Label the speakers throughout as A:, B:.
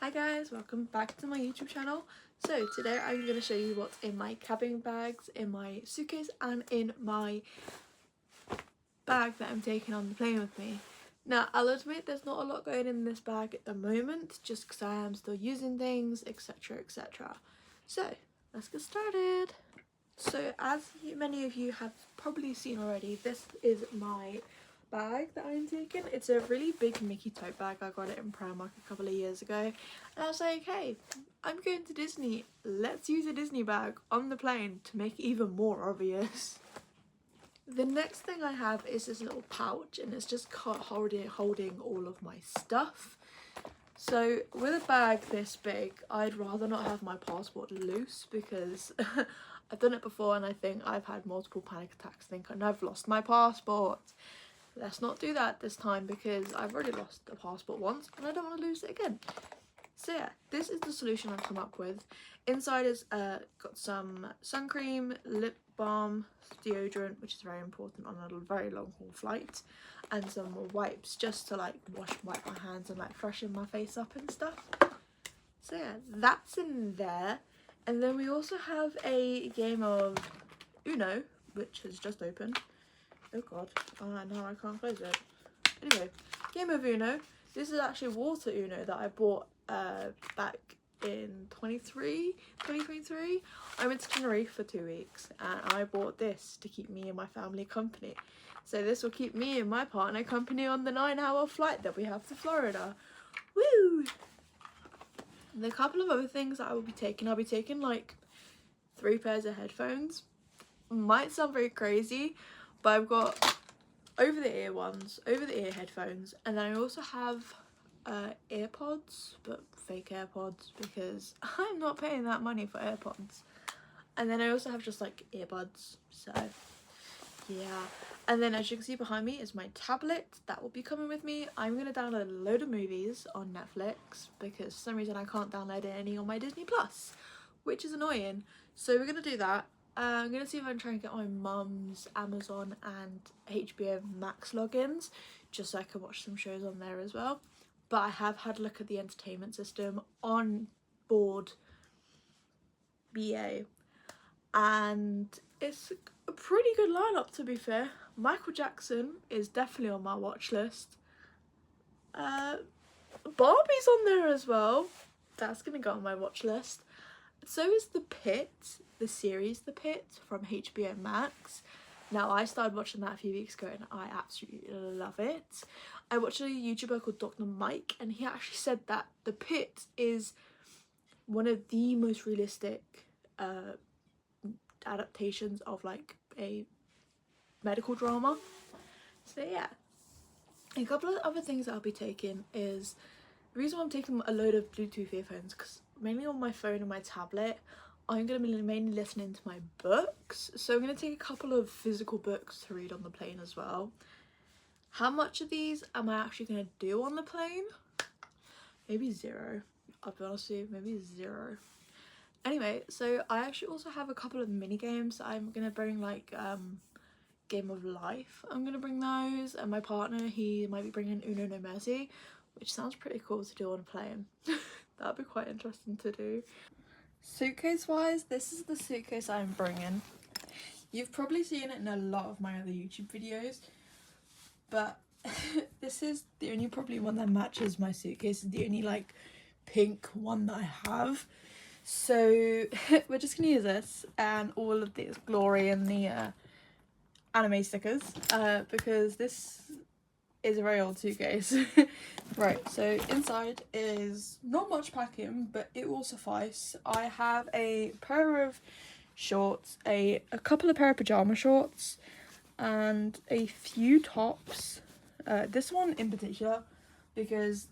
A: Hi guys, welcome back to my YouTube channel. So today I'm going to show you what's in my cabin bags, in my suitcase and in my bag that I'm taking on the plane with me. Now I'll admit there's not a lot going in this bag at the moment just because I am still using things, etc, etc. So let's get started. So as many of you have probably seen already, this is my bag that I'm taking. It's a really big Mickey tote bag. I got it in Primark a couple of years ago and I was like, hey, I'm going to Disney, let's use a Disney bag on the plane to make it even more obvious. The next thing I have is this little pouch and it's just holding all of my stuff. So with a bag this big, I'd rather not have my passport loose because I've done it before and I think I've had multiple panic attacks thinking I've lost my passport. Let's not do that this time because I've already lost a passport once and I don't want to lose it again. So yeah, this is the solution I've come up with. Inside is got some sun cream, lip balm, deodorant, which is very important on a very long haul flight, and some wipes just to like wipe my hands and like freshen my face up and stuff. So yeah, that's in there. And then we also have a game of Uno, which has just opened. Oh god, no, I can't close it. Anyway, game of Uno. This is actually water Uno that I bought back in 2023. I went to Tenerife for 2 weeks and I bought this to keep me and my family company. So this will keep me and my partner company on the 9-hour flight that we have to Florida. Woo! And a couple of other things that I will be taking. I'll be taking like 3 pairs of headphones. Might sound very crazy, but I've got over-the-ear ones, over-the-ear headphones, and then I also have AirPods, but fake AirPods because I'm not paying that money for AirPods. And then I also have just like earbuds, so yeah. And then as you can see behind me is my tablet that will be coming with me. I'm going to download a load of movies on Netflix because for some reason I can't download any on my Disney Plus, which is annoying. So we're going to do that. I'm going to see if I can try and get my mum's Amazon and HBO Max logins just so I can watch some shows on there as well. But I have had a look at the entertainment system on board BA and it's a pretty good lineup, to be fair. Michael Jackson is definitely on my watch list. Barbie's on there as well. That's going to go on my watch list. So is The Pit, the series The Pit from HBO Max. Now I started watching that a few weeks ago and I absolutely love it. I watched a YouTuber called Dr. Mike and he actually said that The Pit is one of the most realistic adaptations of like a medical drama. So yeah. A couple of other things that I'll be taking is, the reason why I'm taking a load of Bluetooth earphones because mainly on my phone and my tablet I'm going to be mainly listening to my books, so I'm going to take a couple of physical books to read on the plane as well. How much of these am I actually going to do on the plane? Maybe 0. I'll be honest with you, maybe 0. Anyway, so I actually also have a couple of mini games that I'm going to bring, like Game of Life. I'm going to bring those, and my partner, he might be bringing Uno No Mercy, which sounds pretty cool to do on a plane. That'd be quite interesting to do. Suitcase wise, this is the suitcase I'm bringing. You've probably seen it in a lot of my other YouTube videos, but this is the only probably one that matches my suitcase, the only like pink one that I have. So we're just gonna use this and all of this glory and the anime stickers because this is a very old suitcase. Right, so inside is not much packing, but it will suffice. I have a pair of shorts, a couple of pair of pajama shorts, and a few tops. This one in particular, because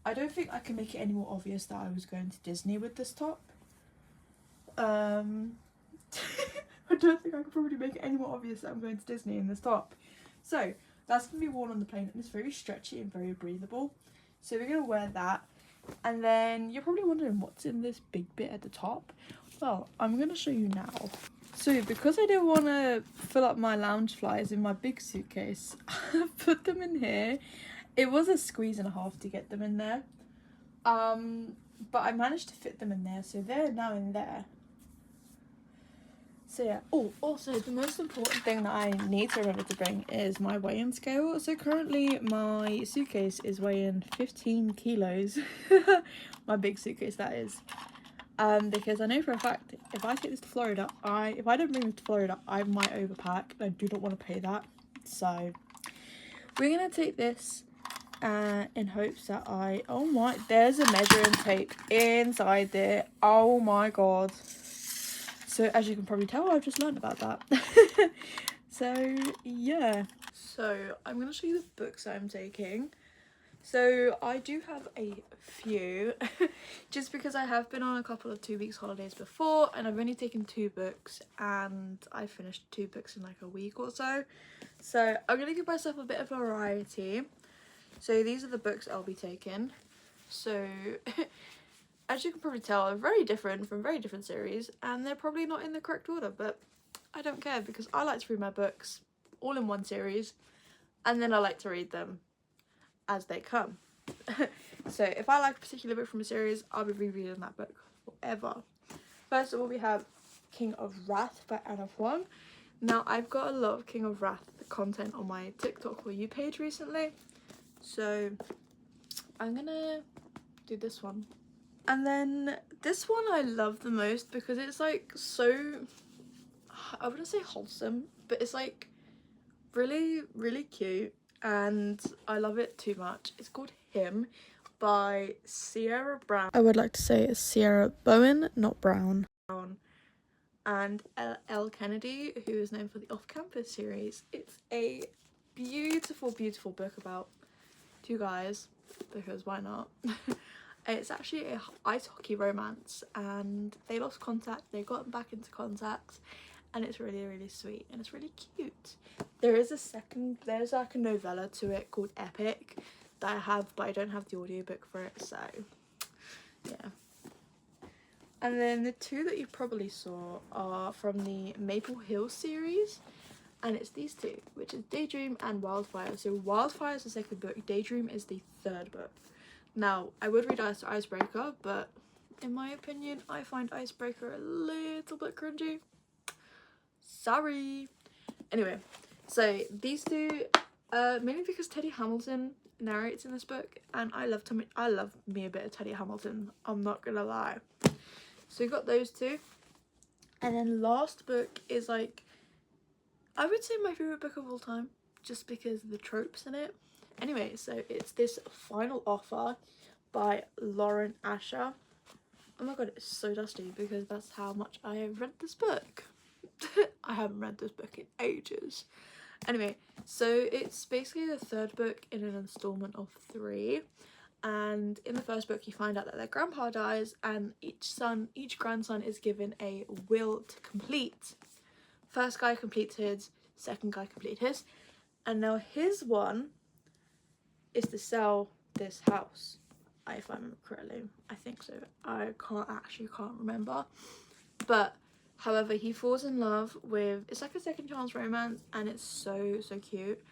A: I don't think I can make it any more obvious that I was going to Disney with this top. I don't think I could probably make it any more obvious that I'm going to Disney in this top. So that's going to be worn on the plane and it's very stretchy and very breathable. So we're going to wear that. And then you're probably wondering what's in this big bit at the top. Well, I'm going to show you now. So because I didn't want to fill up my lounge flies in my big suitcase, I put them in here. It was a squeeze and a half to get them in there. But I managed to fit them in there, so they're now in there. So yeah. Oh, also the most important thing that I need to remember to bring is my weighing scale. So currently my suitcase is weighing 15 kilos. My big suitcase, that is. Because I know for a fact if I take this to Florida, if I don't bring this to Florida, I might overpack, and I do not want to pay that. So we're gonna take this in hopes that oh my, there's a measuring tape inside there. Oh my god. So as you can probably tell, I've just learned about that. So yeah. So I'm going to show you the books that I'm taking. So I do have a few, just because I have been on a couple of 2 weeks holidays before, and I've only taken 2 books, and I finished 2 books in like a week or so. So I'm going to give myself a bit of variety. So these are the books I'll be taking. So as you can probably tell, they're very different from very different series, and they're probably not in the correct order, but I don't care because I like to read my books all in one series, and then I like to read them as they come. So if I like a particular book from a series, I'll be rereading that book forever. First of all, we have King of Wrath by Anna Huang. Now, I've got a lot of King of Wrath content on my TikTok For You page recently, so I'm gonna do this one. And then this one I love the most because it's like so, I wouldn't say wholesome, but it's like really, really cute, and I love it too much. It's called Him by Sierra Brown. I would like to say it's Sierra Bowen, not Brown. And L. Kennedy, who is known for the Off-Campus series. It's a beautiful, beautiful book about 2 guys, because why not? It's actually a ice hockey romance, and they lost contact, they got back into contact, and it's really, really sweet, and it's really cute. There's like a novella to it called Epic that I have, but I don't have the audiobook for it, so yeah. And then the 2 that you probably saw are from the Maple Hill series, and it's these 2, which is Daydream and Wildfire. So Wildfire is the 2nd book, Daydream is the 3rd book. Now, I would read Icebreaker, but in my opinion, I find Icebreaker a little bit cringy. Sorry. Anyway, so these 2, mainly because Teddy Hamilton narrates in this book, and I love me a bit of Teddy Hamilton, I'm not gonna lie. So we got those 2. And then last book is like, I would say my favourite book of all time, just because of the tropes in it. Anyway, so it's this Final Offer by Lauren Asher. Oh my god, it's so dusty because that's how much I have read this book. I haven't read this book in ages. Anyway, so it's basically the 3rd book in an installment of 3. And in the 1st book you find out that their grandpa dies, and each grandson is given a will to complete. First guy completes his, 2nd guy completes his, and now his one is to sell this house, if I remember correctly. I think so. I can't remember. But however, he falls in love with, it's like a second chance romance, and it's so cute.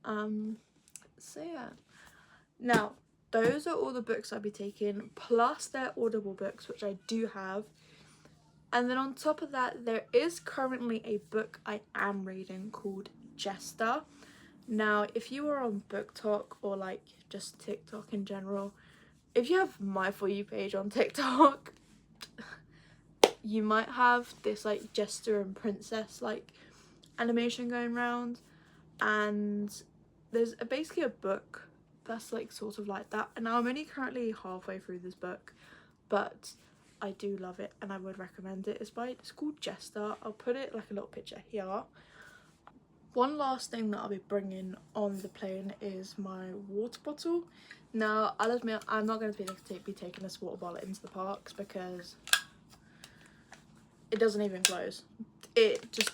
A: So yeah. Now, those are all the books I'll be taking, plus their Audible books, which I do have. And then on top of that, there is currently a book I am reading called Jester. Now, if you are on Book Talk or like just TikTok in general, if you have my For You page on TikTok, you might have this like Jester and Princess like animation going around, and there's basically a book that's like sort of like that. And now I'm only currently halfway through this book, but I do love it and I would recommend it. It's called Jester. I'll put it like a little picture here. One last thing that I'll be bringing on the plane is my water bottle. Now, I'll admit I'm not going to be taking this water bottle into the parks because it doesn't even close. It just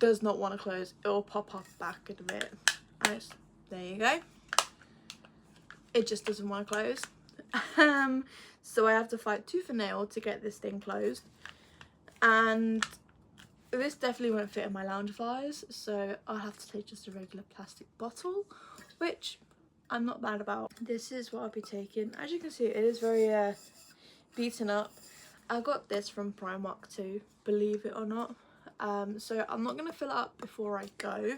A: does not want to close. It will pop up back in a bit. And there you go. It just doesn't want to close. So I have to fight tooth and nail to get this thing closed. And this definitely won't fit in my Loungeflies, so I'll have to take just a regular plastic bottle, which I'm not bad about. This is what I'll be taking. As you can see, it is very beaten up. I got this from Primark too, believe it or not. So I'm not going to fill it up before I go.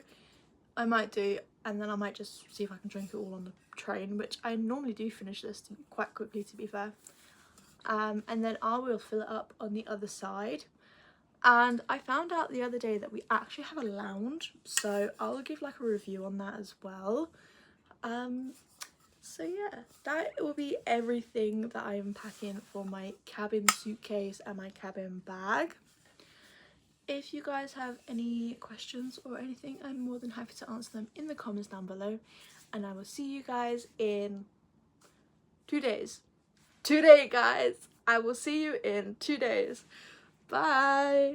A: I might do, and then I might just see if I can drink it all on the train, which I normally do finish this quite quickly, to be fair. And then I will fill it up on the other side. And I found out the other day that we actually have a lounge, so I'll give like a review on that as well. So yeah, that will be everything that I'm packing for my cabin suitcase and my cabin bag. If you guys have any questions or anything, I'm more than happy to answer them in the comments down below, and I will see you guys in 2 days. Today, guys, I will see you in 2 days. Bye.